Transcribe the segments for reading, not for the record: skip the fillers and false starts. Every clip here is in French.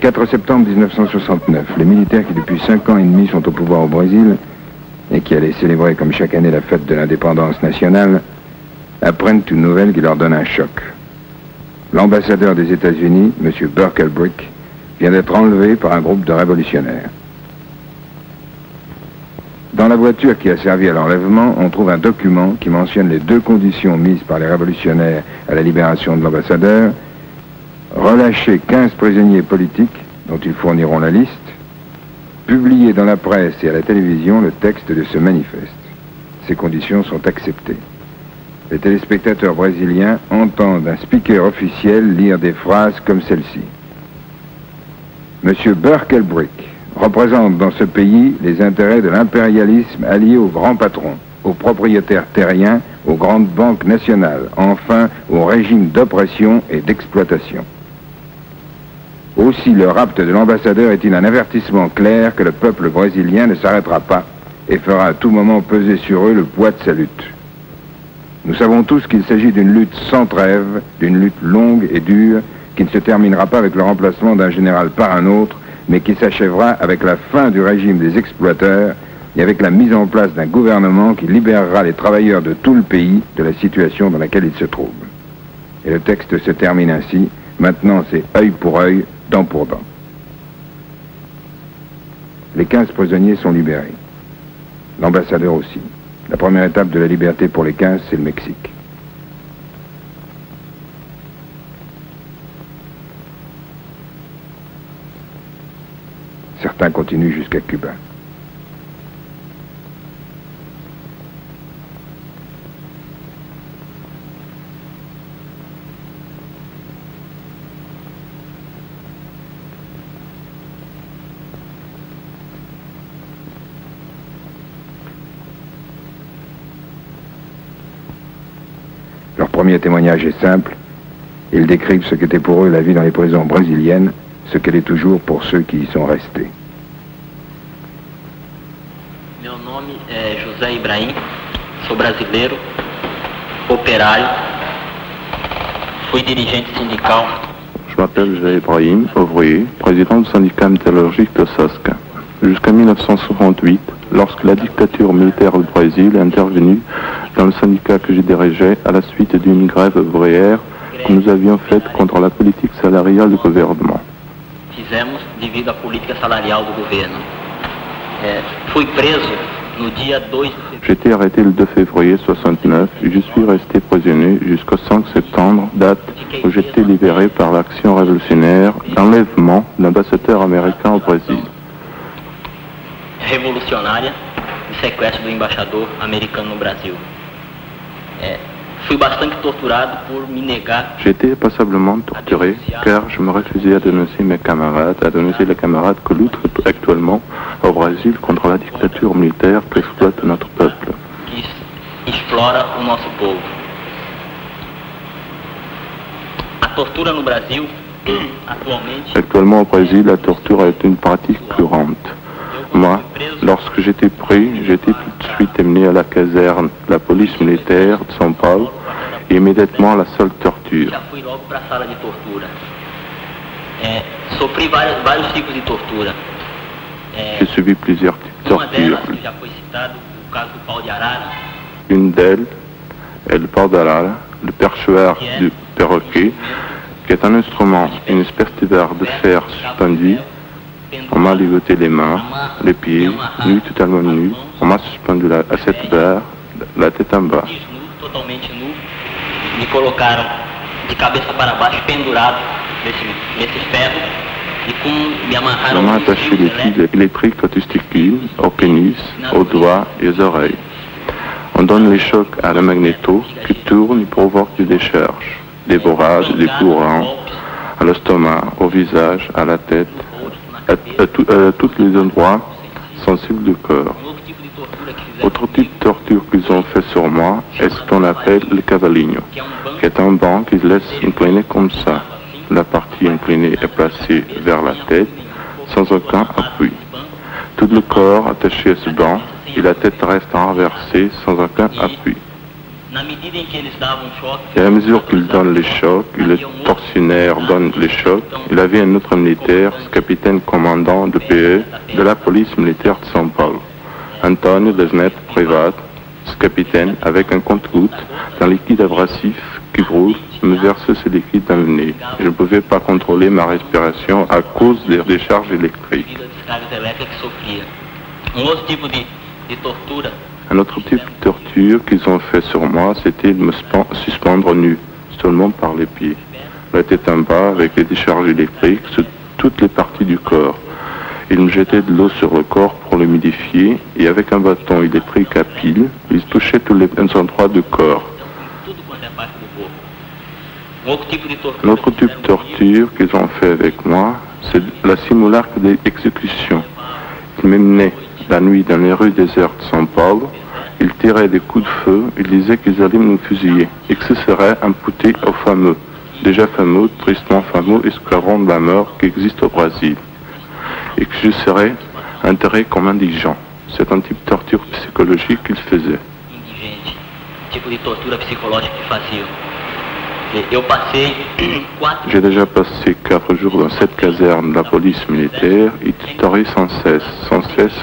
4 septembre 1969, les militaires qui depuis 5 ans et demi sont au pouvoir au Brésil et qui allaient célébrer comme chaque année la fête de l'indépendance nationale, apprennent une nouvelle qui leur donne un choc. L'ambassadeur des États-Unis, M. Burke Elbrick, vient d'être enlevé par un groupe de révolutionnaires. Dans la voiture qui a servi à l'enlèvement, on trouve un document qui mentionne les 2 conditions mises par les révolutionnaires à la libération de l'ambassadeur: relâcher 15 prisonniers politiques, dont ils fourniront la liste, publier dans la presse et à la télévision le texte de ce manifeste. Ces conditions sont acceptées. Les téléspectateurs brésiliens entendent un speaker officiel lire des phrases comme celle-ci. Monsieur Burke Elbrick représente dans ce pays les intérêts de l'impérialisme allié aux grands patrons, aux propriétaires terriens, aux grandes banques nationales, enfin au régime d'oppression et d'exploitation. Aussi, le rapt de l'ambassadeur est-il un avertissement clair que le peuple brésilien ne s'arrêtera pas et fera à tout moment peser sur eux le poids de sa lutte. Nous savons tous qu'il s'agit d'une lutte sans trêve, d'une lutte longue et dure, qui ne se terminera pas avec le remplacement d'un général par un autre, mais qui s'achèvera avec la fin du régime des exploiteurs et avec la mise en place d'un gouvernement qui libérera les travailleurs de tout le pays de la situation dans laquelle ils se trouvent. Et le texte se termine ainsi: maintenant c'est œil pour œil, dent pour dent. Les 15 prisonniers sont libérés. L'ambassadeur aussi. La première étape de la liberté pour les 15, c'est le Mexique. Certains continuent jusqu'à Cuba. Leur premier témoignage est simple. Ils décrivent ce qu'était pour eux la vie dans les prisons brésiliennes, ce qu'elle est toujours pour ceux qui y sont restés. Meu nome é José Ibrahim, sou brasileiro, opérario, fui dirigente sindical. Je m'appelle José Ibrahim, ouvrier, président du syndicat métallurgique de Sasca. Jusqu'en 1968, lorsque la dictature militaire du Brésil est intervenue dans le syndicat que je dirigeais à la suite d'une grève ouvrière que nous avions faite contre la politique salariale du gouvernement. Fizemos devido à política salarial do governo. Fui preso no dia 2 de fevereiro. J'ai été arrêté le 2 février 1969 et je suis resté prisonnier jusqu'au 5 septembre, date où j'étais libéré par l'action révolutionnaire d'enlèvement de l'ambassadeur américain au Brésil. Revolucionária de sequestro do embaixador americano no Brasil. Fui bastante torturado por me negar. J'ai été passablement torturé car je me refusais à dénoncer mes camarades, à dénoncer les camarades que luttent actuellement au Brésil contre la dictature militaire qui exploite notre peuple. Que explora o nosso povo. A tortura no Brasil, atualmente. Actuellement au Brésil, la torture est une pratique courante. Moi, lorsque j'étais pris, j'étais tout de suite emmené à la caserne de la police militaire de São Paulo et immédiatement à la seule torture. Já fui logo para a sala de tortura. Sofri vários tipos de tortura. J'ai subi plusieurs types de Uma delas, tortures. que já foi citado, o caso do pau de arara, Une d'elles est le pau d'arara, le perchoir du perroquet, qui est un instrument, une espèce de barre de fer suspendue. On m'a ligoté les mains, les pieds, nu, totalement nu. On m'a suspendu à cette barre, la tête en bas. nu, totalmente nu, me colocaram de cabeça para baixo, pendurado nesses ferros, e me amarraram On m'a attaché les fils électriques aux testicules, au pénis, aux doigts et aux oreilles. On donne les chocs à la magnéto qui tourne et provoque des décharges, des bourrages, des courants, à l'estomac, au visage, à la tête, à tous les endroits sensibles du corps. Autre type de torture qu'ils ont fait sur moi est ce qu'on appelle le cavalinho, qui est un banc qui se laisse incliner comme ça. La partie inclinée est placée vers la tête, sans aucun appui. Tout le corps attaché à ce banc et la tête reste renversée sans aucun appui. Et à la mesure qu'il donne les chocs, le tortionnaire donne les chocs, il avait un autre militaire, ce capitaine commandant de PE de la police militaire de São Paulo, Antônio das Neto Privato. Ce capitaine, avec un compte-gouttes, d'un liquide abrasif qui brûle, me versait ce liquide dans le nez. Je ne pouvais pas contrôler ma respiration à cause des décharges électriques. Un autre type de torture qu'ils ont fait sur moi, c'était de me suspendre nu, seulement par les pieds. La tête en bas, avec les décharges électriques sur toutes les parties du corps. Ils me jetaient de l'eau sur le corps pour l'humidifier, et avec un bâton électrique à pile, ils touchaient tous les endroits du corps. L'autre type de torture qu'ils ont fait avec moi, c'est la simulacre d'exécution. Ils m'emmenaient la nuit dans les rues désertes de São Paulo, ils tiraient des coups de feu, ils disaient qu'ils allaient me fusiller, et que ce serait imputé au fameux, déjà fameux, tristement fameux escadron de la mort qui existe au Brésil, et que je serais enterré comme indigent. C'est un type de torture psychologique qu'ils faisaient. J'ai déjà passé 4 jours dans cette caserne de la police militaire et tutorais sans cesse,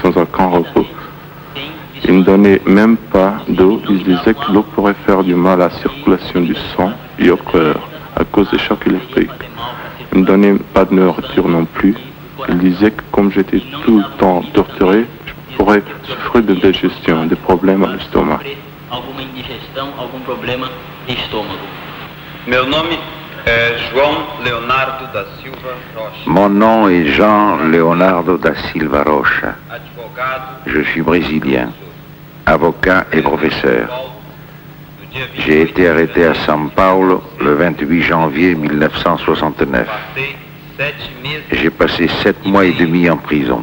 sans aucun repos. Ils ne me donnaient même pas d'eau, ils disaient que l'eau pourrait faire du mal à la circulation du sang et au cœur à cause des chocs électriques. Ils ne me donnaient pas de nourriture non plus. Ils disaient que comme j'étais tout le temps torturé, je pourrais souffrir de digestion, des problèmes à l'estomac. Mon nom est Jean Leonardo da Silva Rocha. Je suis brésilien, avocat et professeur. J'ai été arrêté à São Paulo le 28 janvier 1969. J'ai passé 7 mois et demi en prison.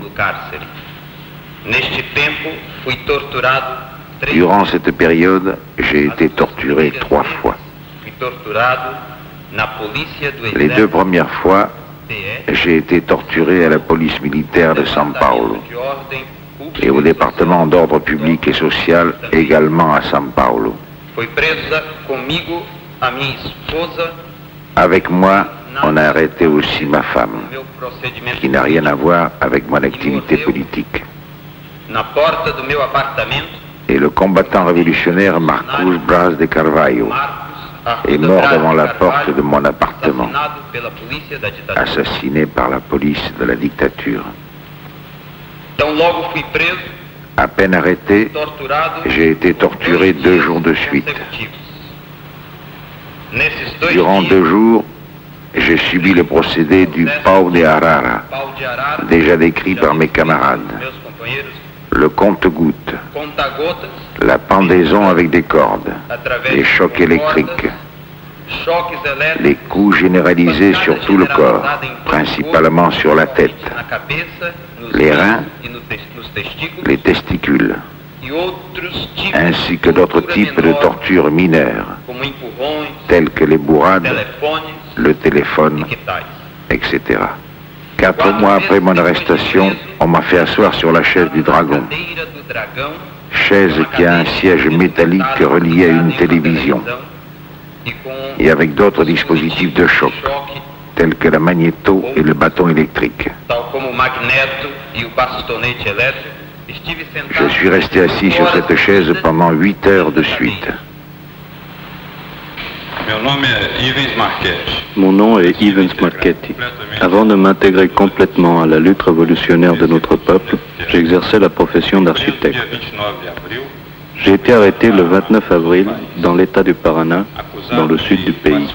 Durant cette période, j'ai été torturé 3 fois. Les 2 premières fois, j'ai été torturé à la police militaire de São Paulo et au département d'ordre public et social également à São Paulo. Avec moi, on a arrêté aussi ma femme, qui n'a rien à voir avec mon activité politique. Et le combattant révolutionnaire Marcos Braz de Carvalho est mort devant la porte de mon appartement, assassiné par la police de la dictature. À peine arrêté, j'ai été torturé 2 jours de suite. Durant 2 jours, j'ai subi le procédé du pau de arara, déjà décrit par mes camarades. Le compte-gouttes, la pendaison avec des cordes, les chocs électriques, les coups généralisés sur tout le corps, principalement sur la tête, les reins, les testicules, ainsi que d'autres types de tortures mineures, telles que les bourrades, le téléphone, etc. 4 mois après mon arrestation, on m'a fait asseoir sur la chaise du dragon, chaise qui a un siège métallique relié à une télévision, et avec d'autres dispositifs de choc, tels que la magnéto et le bâton électrique. Je suis resté assis sur cette chaise pendant 8 heures de suite. Mon nom est Ivens Marchetti. Avant de m'intégrer complètement à la lutte révolutionnaire de notre peuple, j'exerçais la profession d'architecte. J'ai été arrêté le 29 avril dans l'état du Paraná, dans le sud du pays.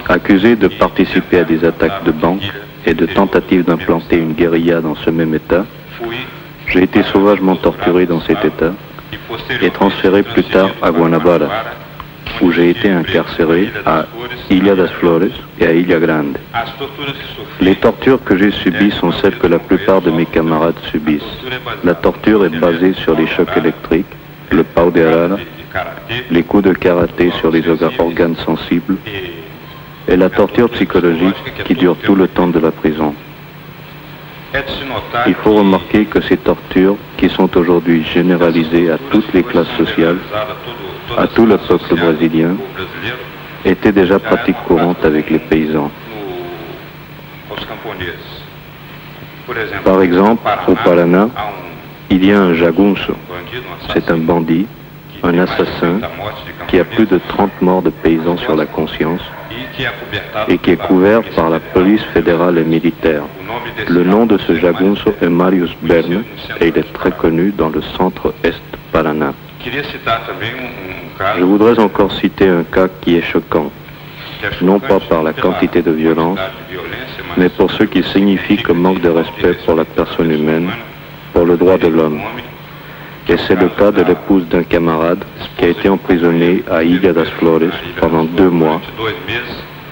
Accusé de participer à des attaques de banques et de tentatives d'implanter une guérilla dans ce même état, j'ai été sauvagement torturé dans cet état et transféré plus tard à Guanabara, où j'ai été incarcéré à Ilha das Flores et à Ilha Grande. Les tortures que j'ai subies sont celles que la plupart de mes camarades subissent. La torture est basée sur les chocs électriques, le pau de arara, les coups de karaté sur les organes sensibles et la torture psychologique qui dure tout le temps de la prison. Il faut remarquer que ces tortures, qui sont aujourd'hui généralisées à toutes les classes sociales, à tout le peuple brésilien, étaient déjà pratique courante avec les paysans. Par exemple, au Paraná, il y a un jagunço, c'est un bandit, un assassin, qui a plus de 30 morts de paysans sur la conscience et qui est couvert par la police fédérale et militaire. Le nom de ce jagunço est Marius Berne et il est très connu dans le centre-est Paraná. Je voudrais encore citer un cas qui est choquant, non pas par la quantité de violence, mais pour ce qu'il signifie comme manque de respect pour la personne humaine, pour le droit de l'homme. Et c'est le cas de l'épouse d'un camarade qui a été emprisonné à Ilha das Flores pendant 2 mois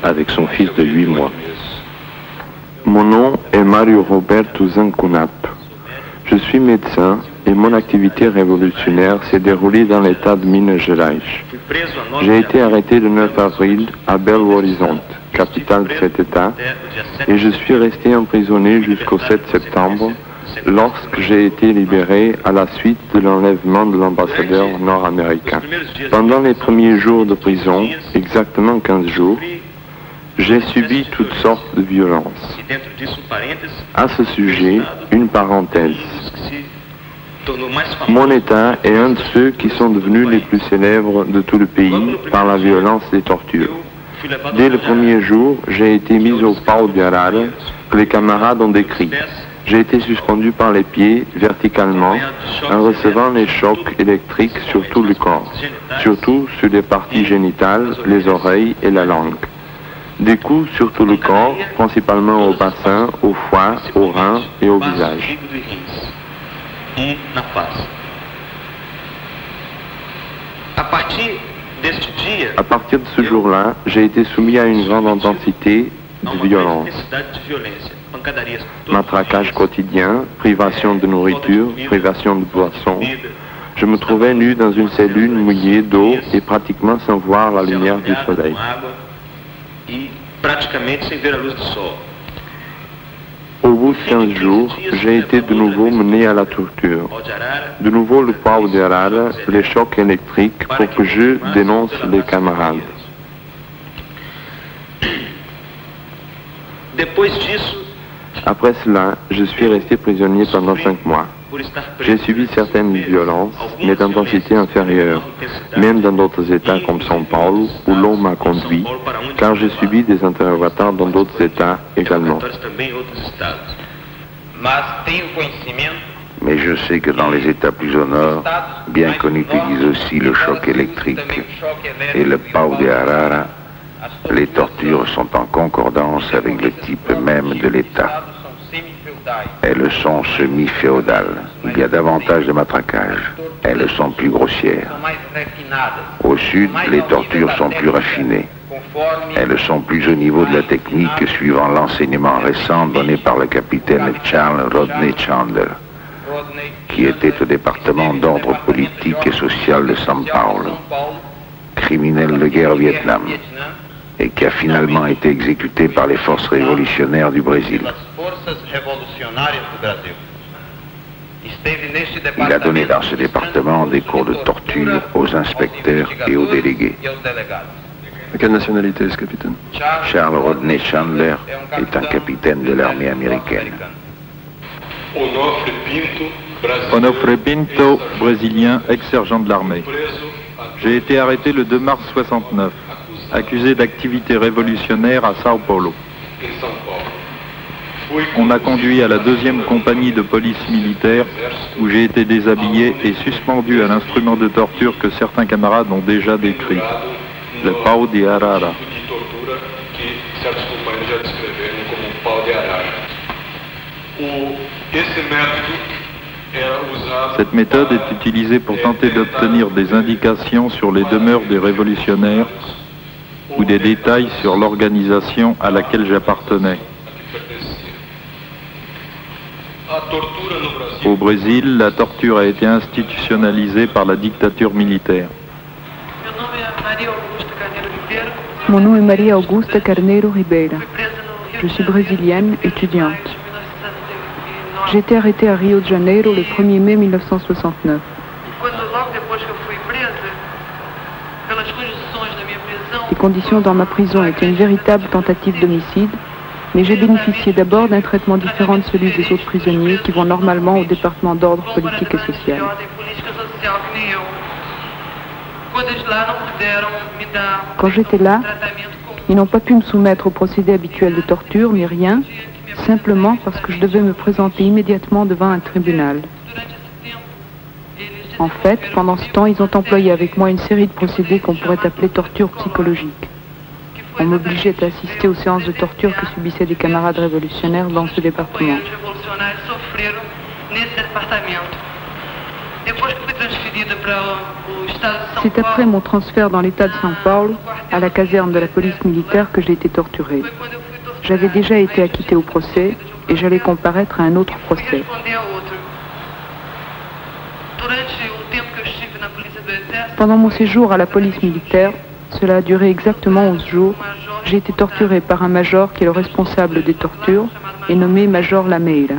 avec son fils de 8 mois. Mon nom est Mario Roberto Zancunato. Je suis médecin et mon activité révolutionnaire s'est déroulée dans l'état de Minas Gerais. J'ai été arrêté le 9 avril à Belo Horizonte, capitale de cet état, et je suis resté emprisonné jusqu'au 7 septembre, lorsque j'ai été libéré à la suite de l'enlèvement de l'ambassadeur nord-américain. Pendant les premiers jours de prison, exactement 15 jours, j'ai subi toutes sortes de violences. À ce sujet, une parenthèse. Mon État est un de ceux qui sont devenus les plus célèbres de tout le pays par la violence des tortures. Dès le premier jour, j'ai été mis au pau de arara que les camarades ont décrit. J'ai été suspendu par les pieds, verticalement, en recevant les chocs électriques sur tout le corps, surtout sur les parties génitales, les oreilles et la langue. Des coups sur tout le corps, principalement au bassin, au foie, au rein et au visage. À partir de ce jour-là, j'ai été soumis à une grande intensité de violence. Matraquage quotidien, privation de nourriture, privation de boisson. Je me trouvais nu dans une cellule mouillée d'eau et pratiquement sans voir la lumière du soleil. Au bout de 15 jours, j'ai été de nouveau mené à la torture. De nouveau le pau de arara, les chocs électriques pour que je dénonce les camarades. Après cela, je suis resté prisonnier pendant 5 mois. J'ai subi certaines violences, mais d'intensité inférieure, même dans d'autres États comme São Paulo, où l'on m'a conduit, car j'ai subi des interrogatoires dans d'autres États également. Mais je sais que dans les États plus au nord, bien qu'on utilise aussi le choc électrique et le pau de arara, les tortures sont en concordance avec le type même de l'État. Elles sont semi-féodales. Il y a davantage de matraquage. Elles sont plus grossières. Au sud, les tortures sont plus raffinées. Elles sont plus au niveau de la technique suivant l'enseignement récent donné par le capitaine Charles Rodney Chandler, qui était au département d'ordre politique et social de São Paulo, criminel de guerre au Vietnam, et qui a finalement été exécuté par les forces révolutionnaires du Brésil. Il a donné dans ce département des cours de torture aux inspecteurs et aux délégués. De quelle nationalité est ce capitaine? Charles Rodney Chandler est un capitaine de l'armée américaine. Onofre Pinto, brésilien, ex-sergent de l'armée. J'ai été arrêté le 2 mars 69, accusé d'activité révolutionnaire à São Paulo. On m'a conduit à la 2e compagnie de police militaire où j'ai été déshabillé et suspendu à l'instrument de torture que certains camarades ont déjà décrit, le pau de arara. Cette méthode est utilisée pour tenter d'obtenir des indications sur les demeures des révolutionnaires ou des détails sur l'organisation à laquelle j'appartenais. Au Brésil, la torture a été institutionnalisée par la dictature militaire. Mon nom est Maria Augusta Carneiro Ribeira. Je suis brésilienne, étudiante. J'ai été arrêtée à Rio de Janeiro le 1er mai 1969. Les conditions dans ma prison étaient une véritable tentative d'homicide, mais j'ai bénéficié d'abord d'un traitement différent de celui des autres prisonniers qui vont normalement au département d'ordre politique et social. Quand j'étais là, ils n'ont pas pu me soumettre au procédé habituel de torture, ni rien, simplement parce que je devais me présenter immédiatement devant un tribunal. En fait, pendant ce temps, ils ont employé avec moi une série de procédés qu'on pourrait appeler torture psychologique. On m'obligeait à assister aux séances de torture que subissaient des camarades révolutionnaires dans ce département. C'est après mon transfert dans l'état de São Paulo, à la caserne de la police militaire, que j'ai été torturée. J'avais déjà été acquittée au procès et j'allais comparaître à un autre procès. Pendant mon séjour à la police militaire, cela a duré exactement 11 jours, j'ai été torturée par un major qui est le responsable des tortures et nommé Major Lameira.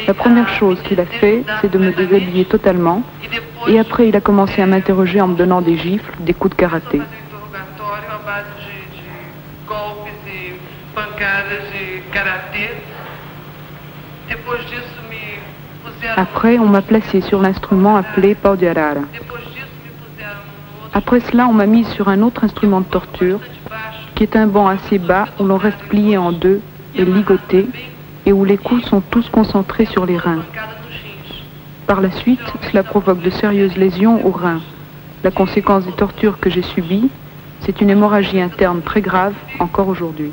La première chose qu'il a fait, c'est de me déshabiller totalement, et après il a commencé à m'interroger en me donnant des gifles, des coups de karaté. Après, on m'a placé sur l'instrument appelé pau de arara. Après cela, on m'a mise sur un autre instrument de torture, qui est un banc assez bas où l'on reste plié en deux et ligoté, et où les coups sont tous concentrés sur les reins. Par la suite, cela provoque de sérieuses lésions aux reins. La conséquence des tortures que j'ai subies, c'est une hémorragie interne très grave, encore aujourd'hui.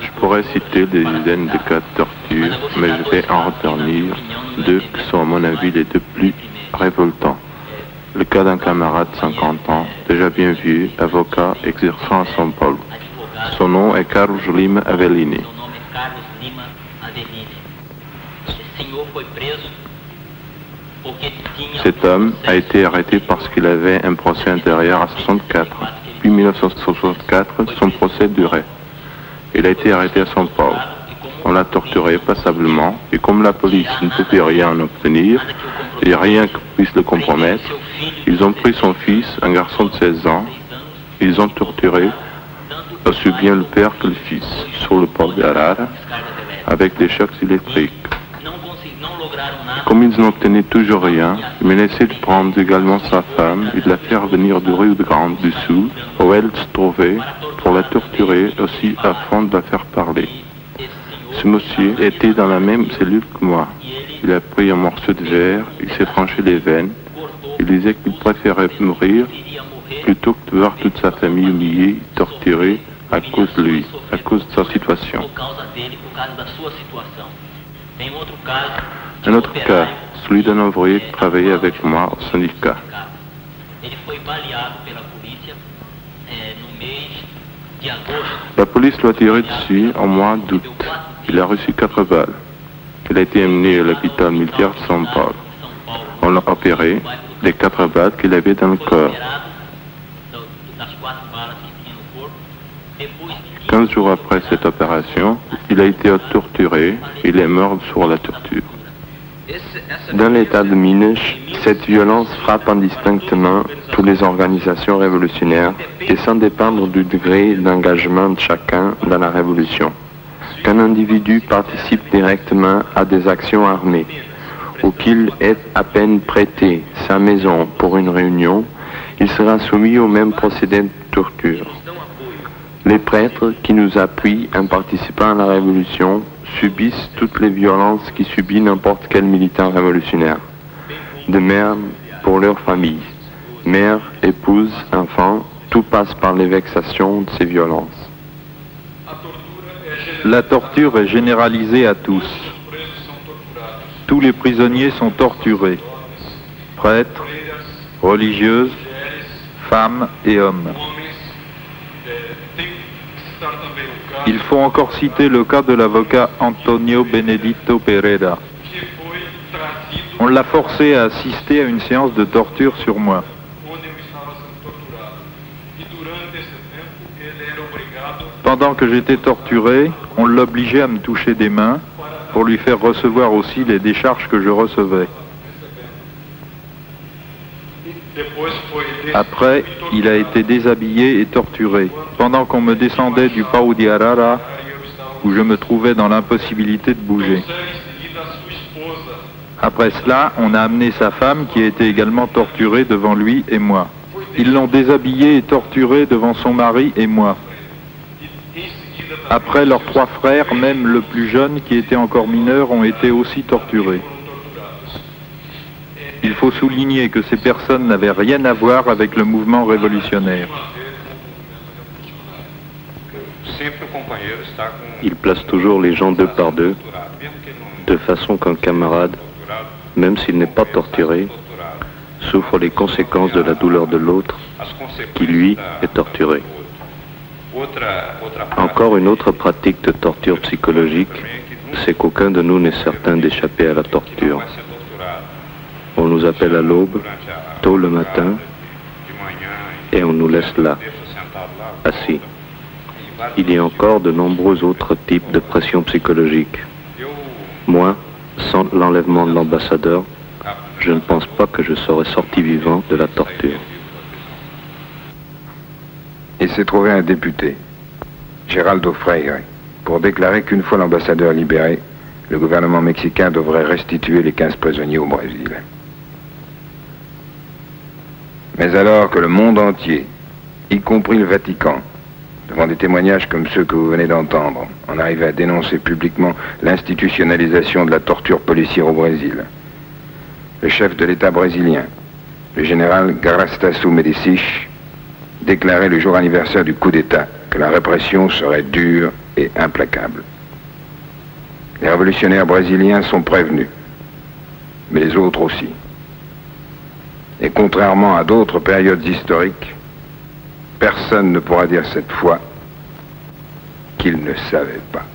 Je pourrais citer des dizaines de cas de torture, mais je vais en retenir deux qui sont à mon avis les deux plus révoltants. Le cas d'un camarade de 50 ans, déjà bien vieux, avocat exerçant à São Paulo. Son nom est Carlos Lima Avellini. Cet homme a été arrêté parce qu'il avait un procès intérieur à 64. Puis 1964, son procès durait. Il a été arrêté à São Paulo. On l'a torturé passablement, et comme la police ne pouvait rien en obtenir, et rien qui puisse le compromettre, ils ont pris son fils, un garçon de 16 ans, ils ont torturé aussi bien le père que le fils, sur le pau de arara, avec des chocs électriques. Comme ils n'obtenaient toujours rien, ils menaçaient de prendre également sa femme et de la faire venir du Rio Grande do Sul, où elle se trouvait, pour la torturer aussi afin de la faire parler. Ce monsieur était dans la même cellule que moi. Il a pris un morceau de verre, il s'est tranché les veines. Il disait qu'il préférait mourir plutôt que de voir toute sa famille humiliée, torturée à cause de lui, à cause de sa situation. Un autre cas, celui d'un ouvrier qui travaillait avec moi au syndicat. La police l'a tiré dessus en mois d'août. Il a reçu 4 balles. Il a été amené à l'hôpital militaire de São Paulo. On l'a opéré des 4 balles qu'il avait dans le corps. 15 jours après cette opération, il a été torturé. Il est mort sur la torture. Dans l'état de Minas, cette violence frappe indistinctement toutes les organisations révolutionnaires et sans dépendre du degré d'engagement de chacun dans la révolution. Qu'un individu participe directement à des actions armées ou qu'il ait à peine prêté sa maison pour une réunion, il sera soumis au même procédé de torture. Les prêtres qui nous appuient en participant à la révolution subissent toutes les violences qui subit n'importe quel militant révolutionnaire. De même pour leur famille. Mère, épouse, enfants, tout passe par les vexations de ces violences. La torture est généralisée à tous. Tous les prisonniers sont torturés. Prêtres, religieuses, femmes et hommes. Il faut encore citer le cas de l'avocat Antonio Benedito Pereira. On l'a forcé à assister à une séance de torture sur moi. Pendant que j'étais torturé, on l'obligeait à me toucher des mains pour lui faire recevoir aussi les décharges que je recevais. Après, il a été déshabillé et torturé, pendant qu'on me descendait du Pau de Arara, où je me trouvais dans l'impossibilité de bouger. Après cela, on a amené sa femme qui a été également torturée devant lui et moi. Ils l'ont déshabillée et torturée devant son mari et moi. Après, leurs 3 frères, même le plus jeune qui était encore mineur, ont été aussi torturés. Il faut souligner que ces personnes n'avaient rien à voir avec le mouvement révolutionnaire. Il place toujours les gens 2 par 2, de façon qu'un camarade, même s'il n'est pas torturé, souffre les conséquences de la douleur de l'autre, qui lui est torturé. Encore une autre pratique de torture psychologique, c'est qu'aucun de nous n'est certain d'échapper à la torture. On nous appelle à l'aube, tôt le matin, et on nous laisse là, assis. Il y a encore de nombreux autres types de pression psychologique. Moi, sans l'enlèvement de l'ambassadeur, je ne pense pas que je serais sorti vivant de la torture. Il s'est trouvé un député, Geraldo Freire, pour déclarer qu'une fois l'ambassadeur libéré, le gouvernement mexicain devrait restituer les 15 prisonniers au Brésil. Mais alors que le monde entier, y compris le Vatican, devant des témoignages comme ceux que vous venez d'entendre, en arrivait à dénoncer publiquement l'institutionnalisation de la torture policière au Brésil, le chef de l'État brésilien, le général Garrastazu Médicis, déclarait le jour anniversaire du coup d'État que la répression serait dure et implacable. Les révolutionnaires brésiliens sont prévenus, mais les autres aussi. Et contrairement à d'autres périodes historiques, personne ne pourra dire cette fois qu'il ne savait pas.